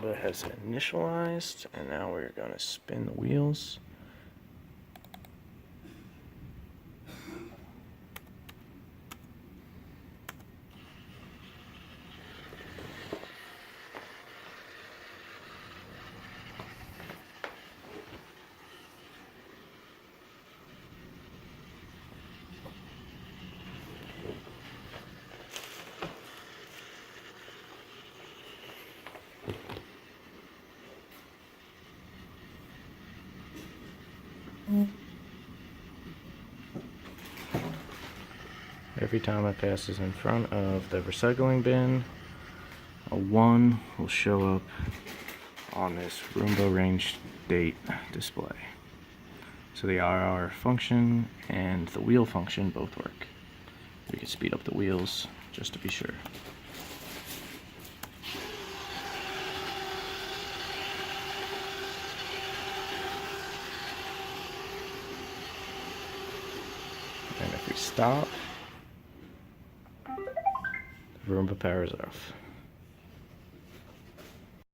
Roomba has initialized, and now we're going to spin the wheels. Every time it passes in front of the recycling bin, a 1 will show up on this Roomba range date display. So the RR function and the wheel function both work. We can speed up the wheels just to be sure. And if we stop, the Roomba powers off.